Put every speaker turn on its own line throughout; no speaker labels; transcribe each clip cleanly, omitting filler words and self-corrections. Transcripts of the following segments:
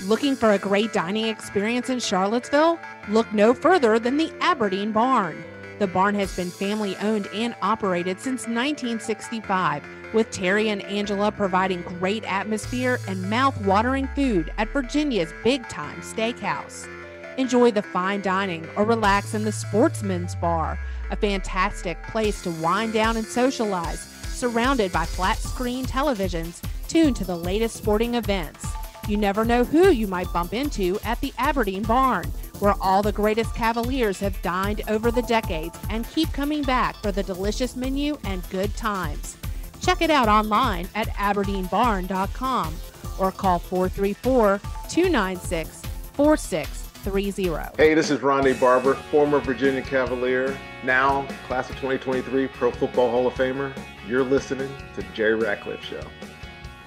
Looking for a great dining experience in Charlottesville? Look no further than the Aberdeen Barn. The barn has been family owned and operated since 1965, with Terry and Angela providing great atmosphere and mouth-watering food at Virginia's Big Time Steakhouse. Enjoy the fine dining or relax in the Sportsman's Bar, a fantastic place to wind down and socialize, surrounded by flat-screen televisions tuned to the latest sporting events. You never know who you might bump into at the Aberdeen Barn, where all the greatest Cavaliers have dined over the decades and keep coming back for the delicious menu and good times. Check it out online at aberdeenbarn.com or call 434-296-4630.
Hey, this is Ronnie Barber, former Virginia Cavalier, now class of 2023 Pro Football Hall of Famer. You're listening to the Jerry Ratcliffe Show.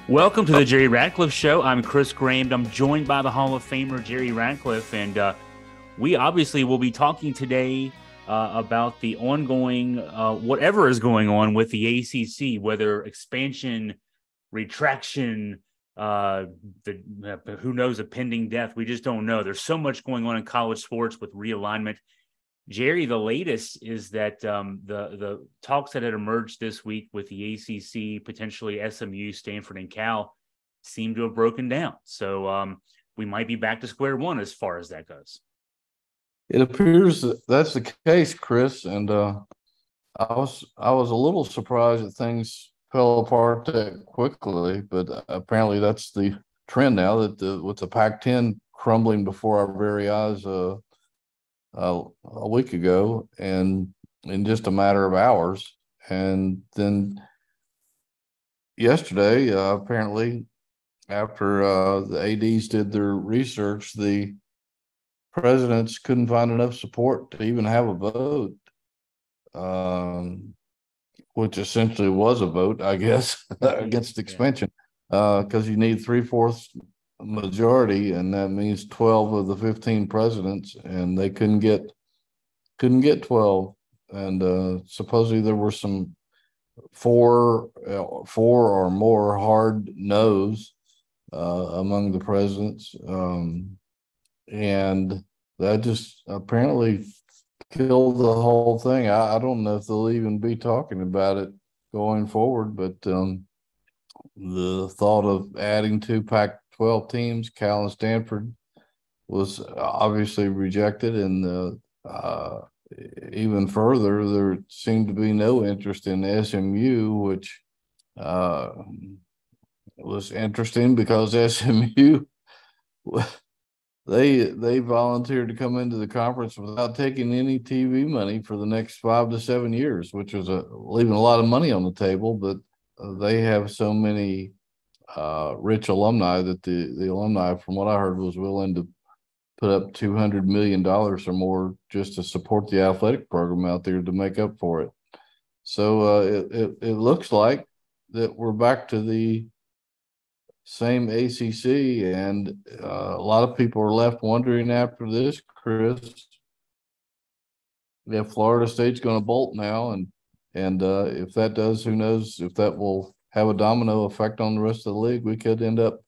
Welcome to the Jerry Ratcliffe Show. I'm Chris Graham. I'm joined by the Hall of Famer, Jerry Ratcliffe, and we obviously will be talking today about the ongoing, whatever is going on with the ACC, whether expansion, retraction, who knows, a pending death. We just don't know. There's so much going on in college sports with realignment. Jerry, the latest is that the talks that had emerged this week with the ACC, potentially SMU, Stanford and Cal, seem to have broken down. So we might be back to square one as far as that goes.
It appears that that's the case, Chris. And I was a little surprised that things fell apart that quickly, but apparently that's the trend now. That with the Pac-10 crumbling before our very eyes a week ago, and in just a matter of hours. And then yesterday, apparently, after the ADs did their research, the presidents couldn't find enough support to even have a vote, which essentially was a vote, I guess, against expansion, because you need 3/4 majority, and that means 12 of the 15 presidents, and they couldn't get 12. And supposedly there were some four or more hard no's among the presidents, and that just apparently killed the whole thing. I don't know if they'll even be talking about it going forward, but the thought of adding two Pac-12 teams, Cal and Stanford, was obviously rejected, and even further, there seemed to be no interest in SMU, which was interesting because SMU they volunteered to come into the conference without taking any TV money for the next 5 to 7 years, which was leaving a lot of money on the table, but they have so many rich alumni that the alumni, from what I heard, was willing to put up $200 million or more just to support the athletic program out there to make up for it. So it looks like that we're back to the same ACC, and a lot of people are left wondering after this, Chris, if Florida State's going to bolt now, and if that does, who knows if that will have a domino effect on the rest of the league. We could end up,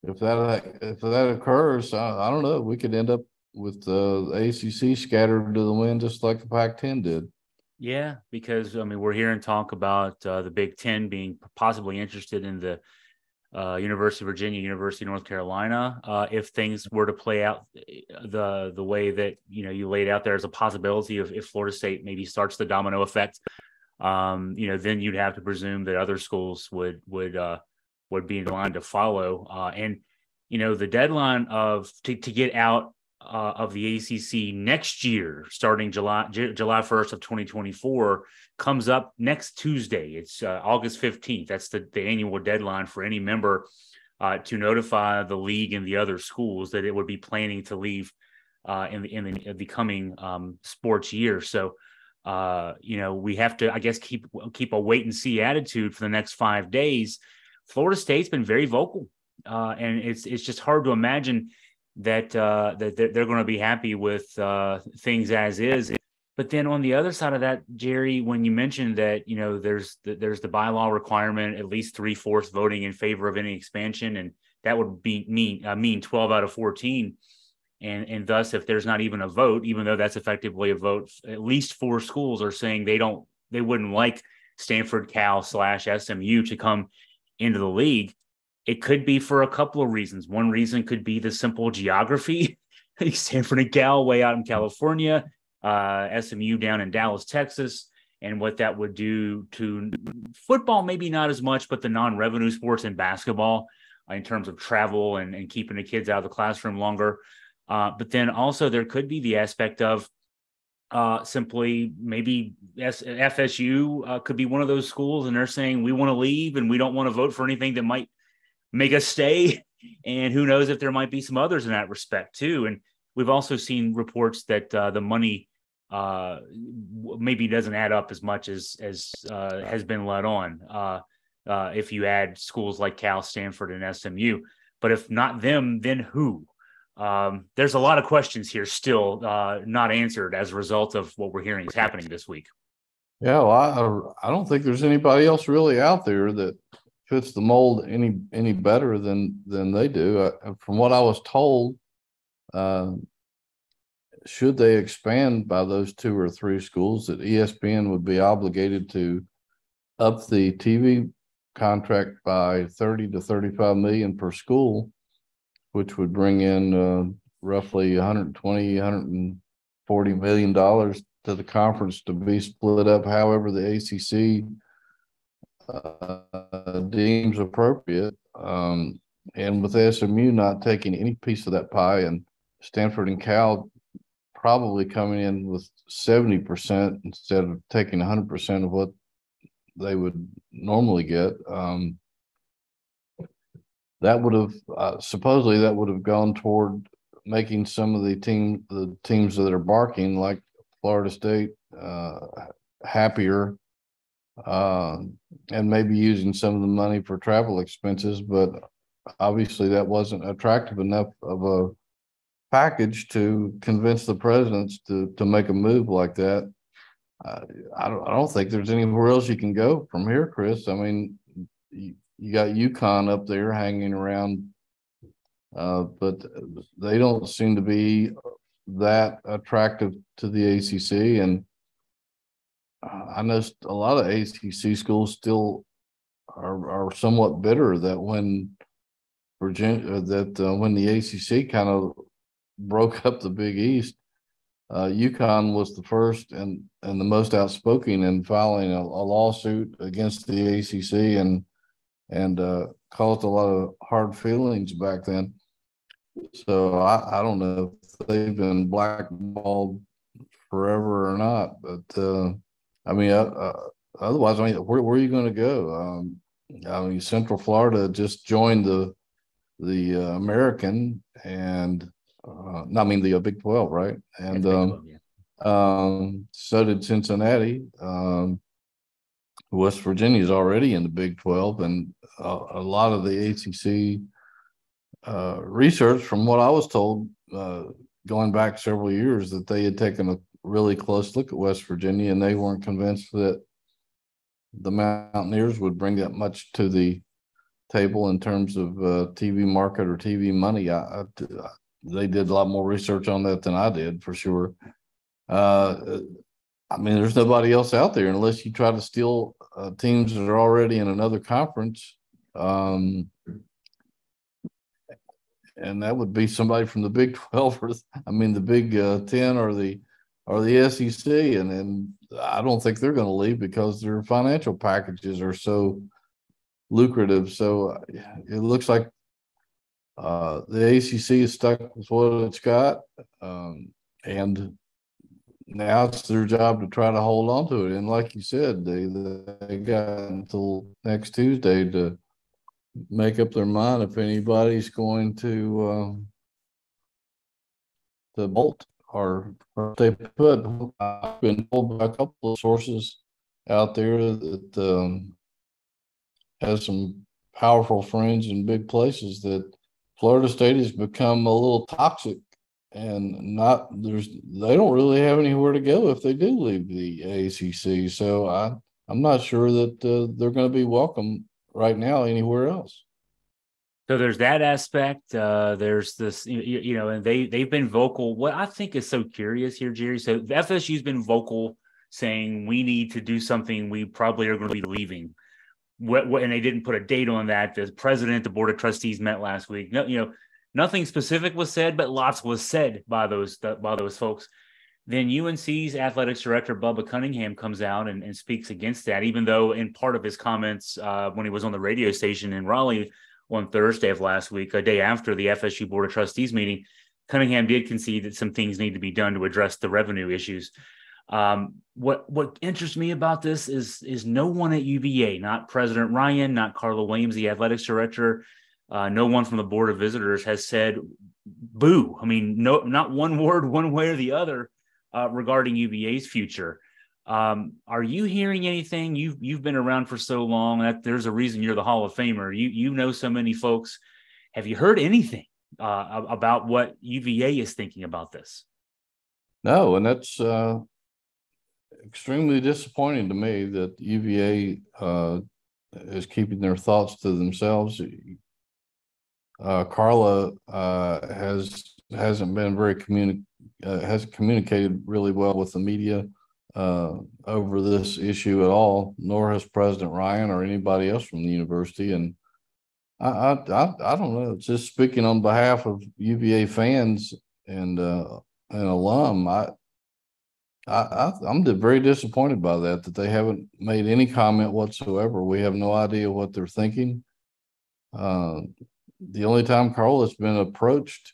if that occurs, I don't know, we could end up with the ACC scattered to the wind just like the Pac-10 did.
Yeah, because, I mean, we're hearing talk about the Big Ten being possibly interested in the University of Virginia, University of North Carolina. If things were to play out the way that, you laid out there as a possibility of if Florida State maybe starts the domino effect, then you'd have to presume that other schools would be in line to follow. And the deadline to get out of the ACC next year, starting July 1st of 2024, comes up next Tuesday. It's August 15th. That's the annual deadline for any member to notify the league and the other schools that it would be planning to leave in the coming sports year. So we have to, I guess, keep a wait and see attitude for the next 5 days. Florida State's been very vocal, and it's just hard to imagine that they're going to be happy with things as is. But then on the other side of that, Jerry, when you mentioned that there's the bylaw requirement, at least 3/4 voting in favor of any expansion, and that would mean 12 out of 14. And thus, if there's not even a vote, even though that's effectively a vote, at least 4 schools are saying they wouldn't like Stanford, Cal / SMU to come into the league. It could be for a couple of reasons. One reason could be the simple geography. Stanford and Cal way out in California, SMU down in Dallas, Texas, and what that would do to football, maybe not as much, but the non-revenue sports and basketball in terms of travel and keeping the kids out of the classroom longer. But then also there could be the aspect of simply maybe FSU could be one of those schools, and they're saying we want to leave and we don't want to vote for anything that might make us stay. And who knows if there might be some others in that respect too. And we've also seen reports that the money maybe doesn't add up as much as has been let on if you add schools like Cal, Stanford, and SMU. But if not them, then who? There's a lot of questions here still not answered as a result of what we're hearing is happening this week.
Yeah, well, I don't think there's anybody else really out there that fits the mold any better than they do. From what I was told, should they expand by those 2 or 3 schools, that ESPN would be obligated to up the TV contract by 30 to 35 million per school, which would bring in roughly 120, 140 million dollars to the conference to be split up however the ACC deems appropriate. And with SMU not taking any piece of that pie, and Stanford and Cal probably coming in with 70% instead of taking 100% of what they would normally get, that would have supposedly that would have gone toward making some of the teams that are barking, like Florida State, happier, and maybe using some of the money for travel expenses. But obviously that wasn't attractive enough of a package to convince the presidents to make a move like that. I don't think there's anywhere else you can go from here, Chris. I mean, you got UConn up there hanging around, but they don't seem to be that attractive to the ACC. And I know a lot of ACC schools still are somewhat bitter that when when the ACC kind of broke up the Big East, UConn was the first and the most outspoken in filing a lawsuit against the ACC and caused a lot of hard feelings back then. So I don't know if they've been blackballed forever or not, but I mean, otherwise, I mean, where are you going to go? I mean, Central Florida just joined the American and I mean the Big 12, right? And 12, yeah. So did Cincinnati. West Virginia is already in the Big 12, and a lot of the ACC research, from what I was told, going back several years, that they had taken a really close look at West Virginia, and they weren't convinced that the Mountaineers would bring that much to the table in terms of TV market or TV money. They did a lot more research on that than I did, for sure. I mean, there's nobody else out there unless you try to steal teams that are already in another conference. And that would be somebody from the Big 12 or the Big 10 or the SEC. And I don't think they're going to leave because their financial packages are so lucrative. So it looks like the ACC is stuck with what it's got. And now it's their job to try to hold on to it. And like you said, they got until next Tuesday to make up their mind if anybody's going to bolt or stay put. I've been told by a couple of sources out there that has some powerful friends in big places that Florida State has become a little toxic. And they don't really have anywhere to go if they do leave the ACC. So I'm not sure that they're going to be welcome right now anywhere else.
So there's that aspect. There's this, and they've been vocal. What I think is so curious here, Jerry. So the FSU's been vocal, saying we need to do something. We probably are going to be leaving. And they didn't put a date on that. The president, the board of trustees met last week. No, nothing specific was said, but lots was said by those folks. Then UNC's athletics director, Bubba Cunningham, comes out and speaks against that, even though in part of his comments when he was on the radio station in Raleigh on Thursday of last week, a day after the FSU Board of Trustees meeting, Cunningham did concede that some things need to be done to address the revenue issues. What interests me about this is no one at UVA, not President Ryan, not Carla Williams, the athletics director, no one from the Board of Visitors has said boo. I mean, no, not one word one way or the other regarding UVA's future. Are you hearing anything? You've been around for so long that there's a reason you're the Hall of Famer. You know so many folks. Have you heard anything about what UVA is thinking about this?
No, and that's extremely disappointing to me that UVA is keeping their thoughts to themselves. Carla hasn't been very hasn't communicated really well with the media over this issue at all, nor has President Ryan or anybody else from the university. And I don't know. Just speaking on behalf of UVA fans and alum, I'm very disappointed by that they haven't made any comment whatsoever. We have no idea what they're thinking. The only time Carla's been approached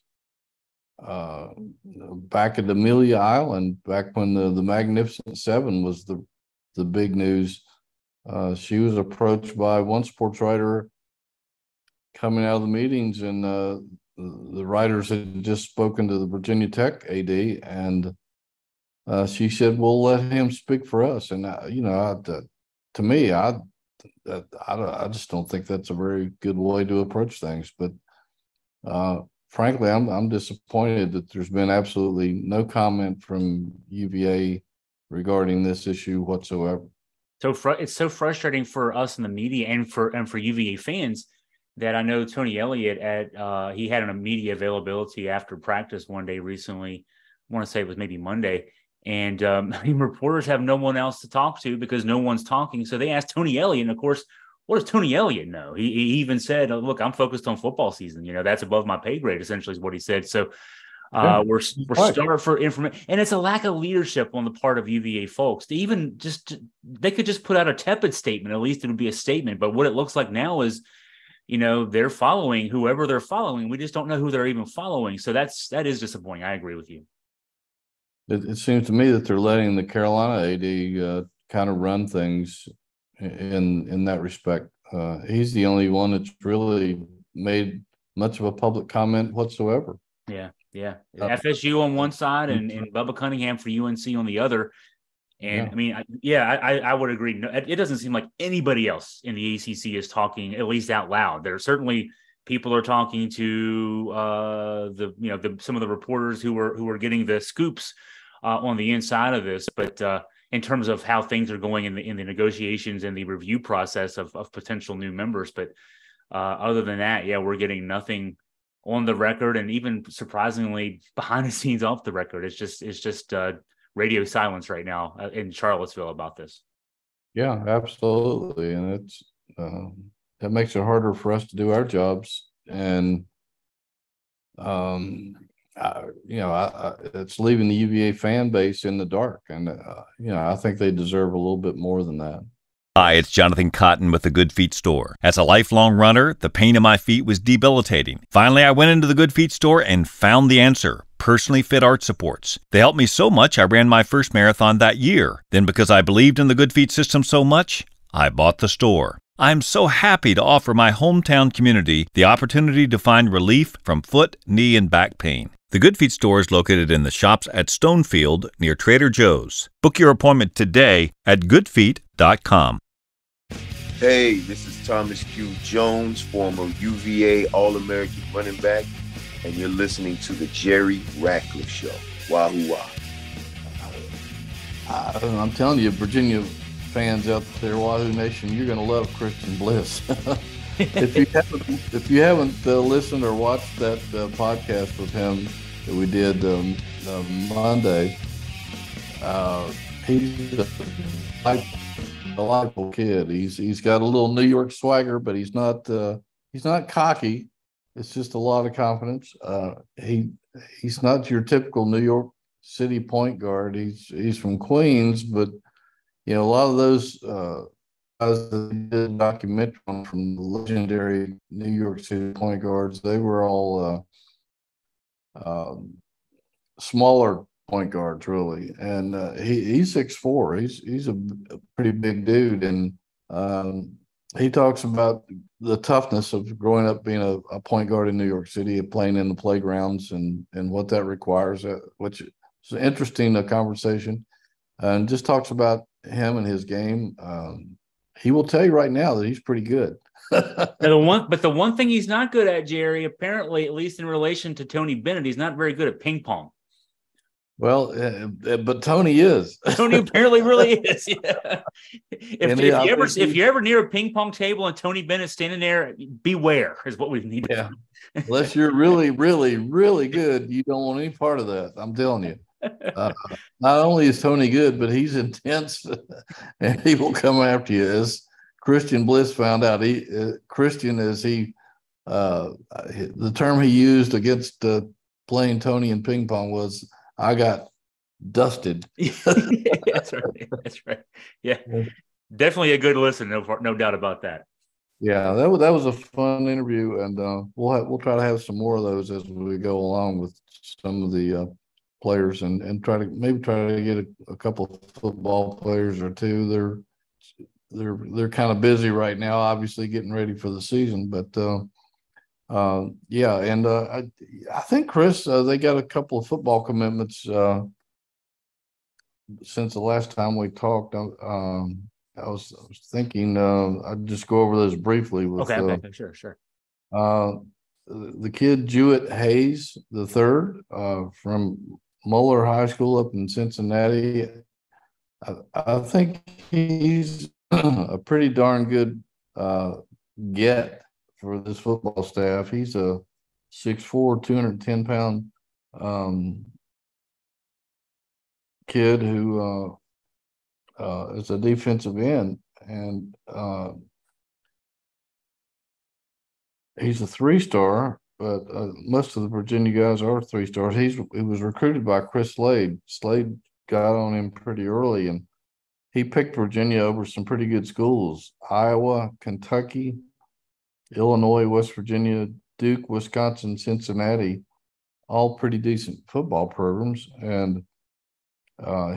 back at Amelia Island, back when the Magnificent Seven was the big news, she was approached by one sports writer coming out of the meetings, and the writers had just spoken to the Virginia Tech AD, and she said, "We'll let him speak for us." And to me, I just don't think that's a very good way to approach things. But frankly, I'm disappointed that there's been absolutely no comment from UVA regarding this issue whatsoever.
So it's so frustrating for us in the media and for UVA fans that I know Tony Elliott he had a media availability after practice one day recently. I want to say it was maybe Monday. And reporters have no one else to talk to because no one's talking. So they asked Tony Elliott, and of course, what does Tony Elliott know? He even said, "Look, I'm focused on football season. That's above my pay grade." Essentially, is what he said. So we're starved for information, and it's a lack of leadership on the part of UVA folks. They could just put out a tepid statement. At least it would be a statement. But what it looks like now is, they're following whoever they're following. We just don't know who they're even following. So that is disappointing. I agree with you.
It seems to me that they're letting the Carolina AD kind of run things in that respect. He's the only one that's really made much of a public comment whatsoever.
Yeah. FSU on one side and Bubba Cunningham for UNC on the other. And I would agree. No, it doesn't seem like anybody else in the ACC is talking, at least out loud. There are certainly people are talking to some of the reporters who are getting the scoops on the inside of this, but in terms of how things are going in the negotiations and the review process of potential new members. But other than that, we're getting nothing on the record, and even surprisingly behind the scenes off the record. It's just radio silence right now in Charlottesville about this. Yeah,
absolutely, and it's that makes it harder for us to do our jobs, and it's leaving the UVA fan base in the dark, and I think they deserve a little bit more than that.
Hi, it's Jonathan Cotton with the Good Feet store. As a lifelong runner, the pain in my feet was debilitating. Finally, I went into the Good Feet store and found the answer: personally fit arch supports. They helped me so much I ran my first marathon that year. Then, because I believed in the Good Feet system so much, I bought the store. I'm so happy to offer my hometown community the opportunity to find relief from foot, knee, and back pain. The Good Feet store is located in the shops at Stonefield near Trader Joe's. Book your appointment today at goodfeet.com.
Hey, this is Thomas Q. Jones, former UVA All-American running back, and you're listening to the Jerry Ratcliffe Show. Wahoo wah.
I'm telling you, Virginia fans out there, Wahoo Nation, you're going to love Christian Bliss. If you haven't listened or watched that podcast with him that we did Monday, he's a delightful kid. He's got a little New York swagger, but he's not cocky. It's just a lot of confidence. He's not your typical New York City point guard. He's from Queens, but a lot of those guys that did a documentary from the legendary New York City point guards, they were all smaller point guards, really. And he's 6'4". He's a pretty big dude, and he talks about the toughness of growing up being a point guard in New York City, and playing in the playgrounds, and what that requires, which is an interesting conversation. And just talks about him and his game. He will tell you right now that he's pretty good.
The one thing he's not good at, Jerry, apparently, at least in relation to Tony Bennett, he's not very good at ping pong.
Well, but Tony is.
Tony apparently really is. Yeah. If you're ever near a ping pong table and Tony Bennett's standing there, beware is what we need.
Yeah. Unless you're really, really, really good, you don't want any part of that. I'm telling you. Not only is Tony good, but he's intense, and he will come after you. As Christian Bliss found out, Christian, the term he used against playing Tony in ping pong was, "I got dusted."
That's right. That's right. Yeah, definitely a good listen. No doubt about that.
Yeah, that was a fun interview, and we'll try to have some more of those as we go along with some of the players, and try to get a couple of football players or two. They're kind of busy right now, obviously getting ready for the season, but yeah. And I think, Chris, they got a couple of football commitments since the last time we talked. I was thinking I'd just go over those briefly with
okay, sure.
The kid Jewett Hayes III from Muller High School up in Cincinnati. I think he's a pretty darn good get for this football staff. He's a 6'4", 210-pound kid who is a defensive end, and he's a 3-star. But most of the Virginia guys are 3-stars. He was recruited by Chris Slade. Slade got on him pretty early, and he picked Virginia over some pretty good schools: Iowa, Kentucky, Illinois, West Virginia, Duke, Wisconsin, Cincinnati, all pretty decent football programs. And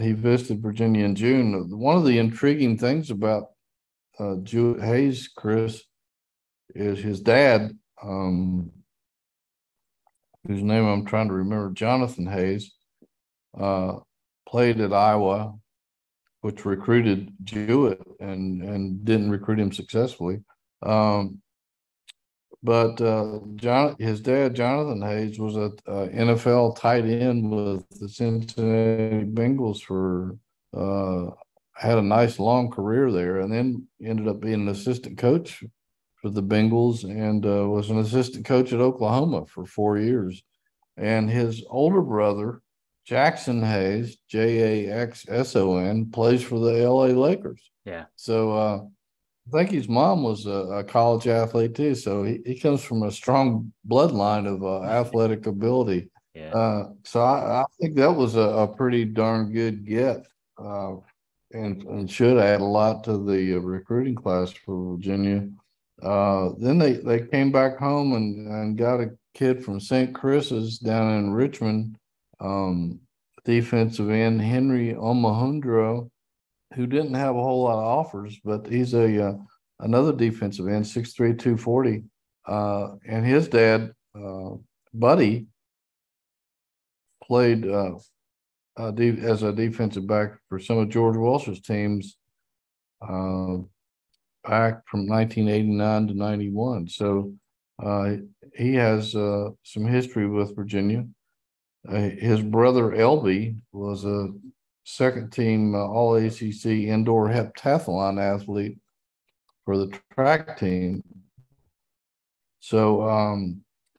he visited Virginia in June. One of the intriguing things about Jewett Hayes, Chris, is his dad, whose name I'm trying to remember, Jonathan Hayes, played at Iowa, which recruited Jewett and didn't recruit him successfully. But his dad, Jonathan Hayes, was an NFL tight end with the Cincinnati Bengals had a nice long career there, and then ended up being an assistant coach for the Bengals, and was an assistant coach at Oklahoma for 4 years. And his older brother, Jackson Hayes, Jaxson, plays for the LA Lakers.
Yeah.
So I think his mom was a college athlete too. So he comes from a strong bloodline of athletic ability.
Yeah.
So I think that was a pretty darn good get, and should add a lot to the recruiting class for Virginia. Then they came back home and got a kid from St. Chris's down in Richmond, defensive end Henry Omahundro, who didn't have a whole lot of offers, but he's another defensive end, 6'3", 240. And his dad, Buddy, played as a defensive back for some of George Walsh's teams back from 1989 to 91. So he has some history with Virginia. His brother, Elby, was a second-team All-ACC indoor heptathlon athlete for the track team. So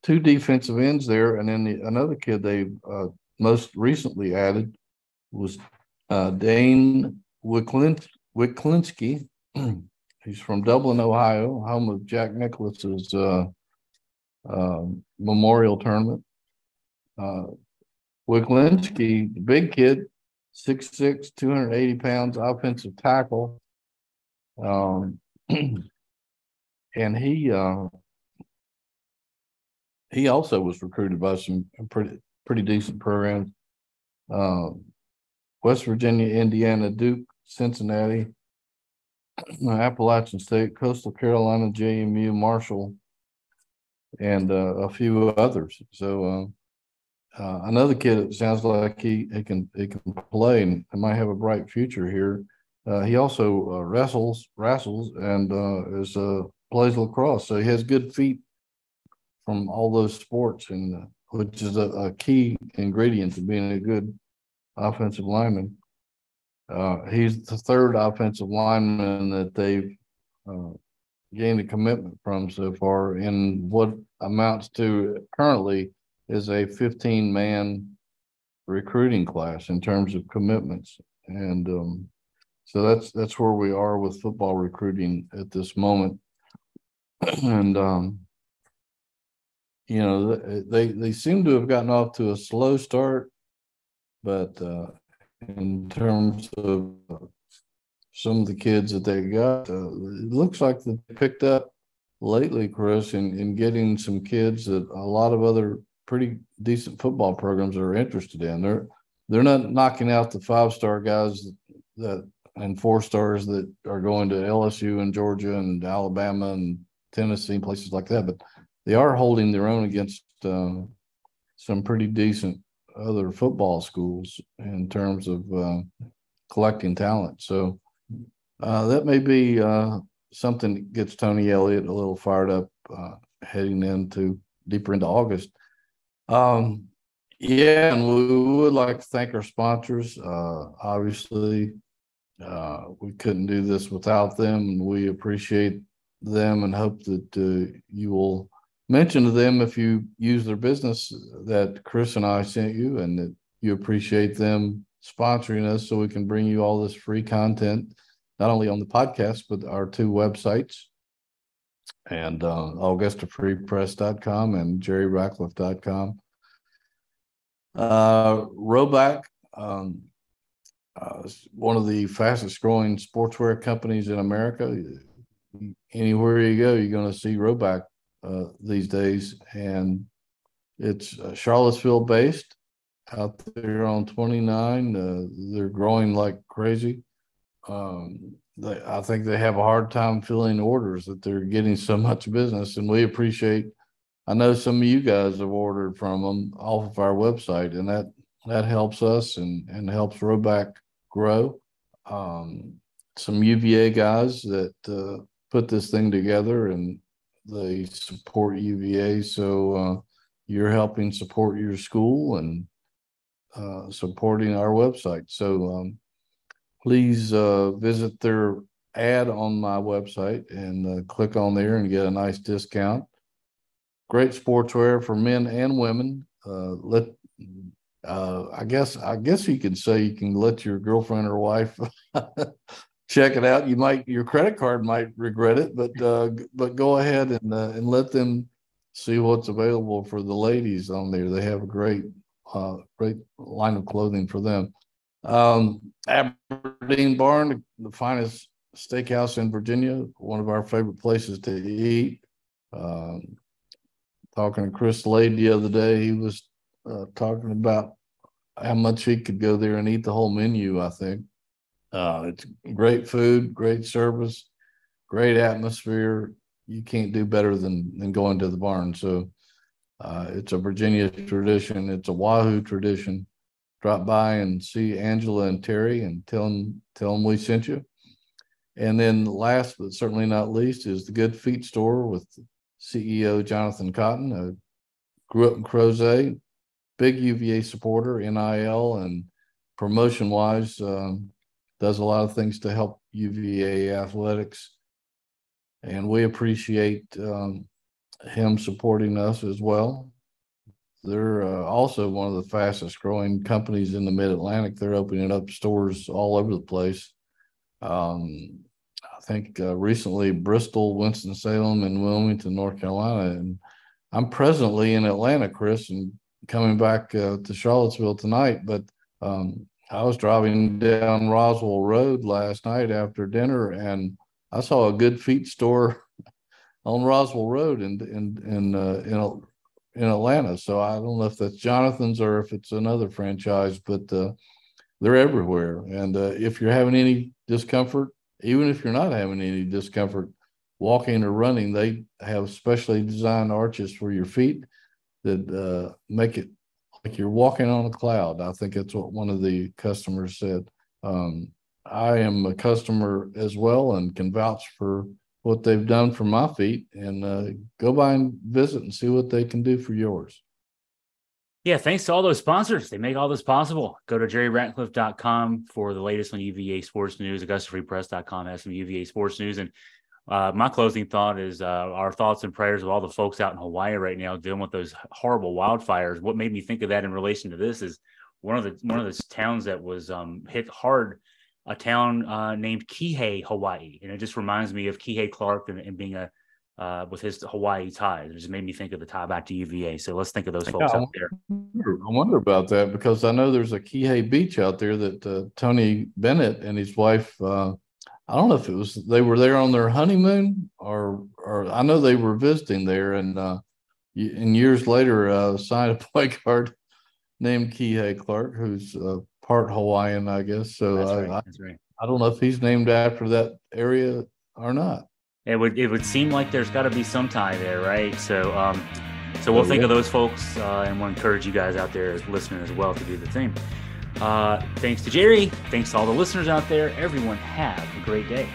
two defensive ends there, and then another kid they most recently added was Dane Wicklinski. He's from Dublin, Ohio, home of Jack Nicklaus's memorial tournament. Wicklinski, the big kid, 6'6", 280 pounds, offensive tackle. And he also was recruited by some pretty decent programs. West Virginia, Indiana, Duke, Cincinnati, Appalachian State, Coastal Carolina, JMU, Marshall, and a few others. So another kid, it sounds like he can play and might have a bright future here. He also wrestles and plays lacrosse. So he has good feet from all those sports, and which is a key ingredient to being a good offensive lineman. He's the third offensive lineman that they've gained a commitment from so far in what amounts to currently is a 15-man recruiting class in terms of commitments. And so that's where we are with football recruiting at this moment. And they seem to have gotten off to a slow start, but in terms of some of the kids that they got, it looks like they picked up lately, Chris, in getting some kids that a lot of other pretty decent football programs are interested in. They're not knocking out the 5-star guys and 4-stars that are going to LSU and Georgia and Alabama and Tennessee and places like that, but they are holding their own against some pretty decent other football schools in terms of collecting talent. So that may be something that gets Tony Elliott a little fired up heading deeper into August. And we would like to thank our sponsors. Obviously, we couldn't do this without them, and we appreciate them and hope that you will mention to them if you use their business that Chris and I sent you, and that you appreciate them sponsoring us so we can bring you all this free content, not only on the podcast, but our two websites, and AugustaFreePress.com and JerryRatcliffe.com. Roback, one of the fastest growing sportswear companies in America. Anywhere you go, you're going to see Roback these days, and it's Charlottesville based out there on 29. They're growing like crazy. I think they have a hard time filling orders, that they're getting so much business, and we appreciate. I know some of you guys have ordered from them off of our website, and that helps us and helps Roback grow. Some UVA guys that put this thing together, and they support UVA, so you're helping support your school and supporting our website. So please visit their ad on my website and click on there and get a nice discount. Great sportswear for men and women. I guess you could say you can let your girlfriend or wife check it out. Your credit card might regret it, but go ahead and let them see what's available for the ladies on there. They have a great line of clothing for them. Aberdeen Barn, the finest steakhouse in Virginia, one of our favorite places to eat. Talking to Chris Slade the other day, he was talking about how much he could go there and eat the whole menu, I think. It's great food, great service, great atmosphere. You can't do better than going to the barn. So it's a Virginia tradition. It's a Wahoo tradition. Drop by and see Angela and Terry and tell them we sent you. And then last but certainly not least is the Good Feet Store with CEO Jonathan Cotton. Grew up in Crozet, big UVA supporter, NIL and promotion-wise, does a lot of things to help UVA athletics. And we appreciate him supporting us as well. They're also one of the fastest growing companies in the Mid-Atlantic. They're opening up stores all over the place. I think recently Bristol, Winston-Salem, and Wilmington, North Carolina. And I'm presently in Atlanta, Chris, and coming back to Charlottesville tonight. But I was driving down Roswell Road last night after dinner, and I saw a Good Feet store on Roswell Road in Atlanta. So I don't know if that's Jonathan's or if it's another franchise, but they're everywhere. And if you're having any discomfort, even if you're not having any discomfort walking or running, they have specially designed arches for your feet that make it like you're walking on a cloud. I think that's what one of the customers said. I am a customer as well and can vouch for what they've done for my feet, and go by and visit and see what they can do for yours.
Yeah, thanks to all those sponsors. They make all this possible. Go to jerryratcliffe.com for the latest on UVA sports news. AugustaFreePress.com has some UVA sports news. And my closing thought is our thoughts and prayers of all the folks out in Hawaii right now dealing with those horrible wildfires. What made me think of that in relation to this is one of the towns that was hit hard, a town named Kihei, Hawaii. And it just reminds me of Kihei Clark and being with his Hawaii ties. It just made me think of the tie back to UVA. So let's think of those folks out there.
I wonder about that, because I know there's a Kihei Beach out there that Tony Bennett and his wife, I don't know if it was they were there on their honeymoon or I know they were visiting there, and years later signed a play card named Kihei Clark, who's part Hawaiian, I guess. So
That's right.
I don't know if he's named after that area or not.
It would seem like there's got to be some tie there, right? So we'll think of those folks, and we'll encourage you guys out there as listeners as well to do the same. Thanks to Jerry. Thanks to all the listeners out there. Everyone have a great day.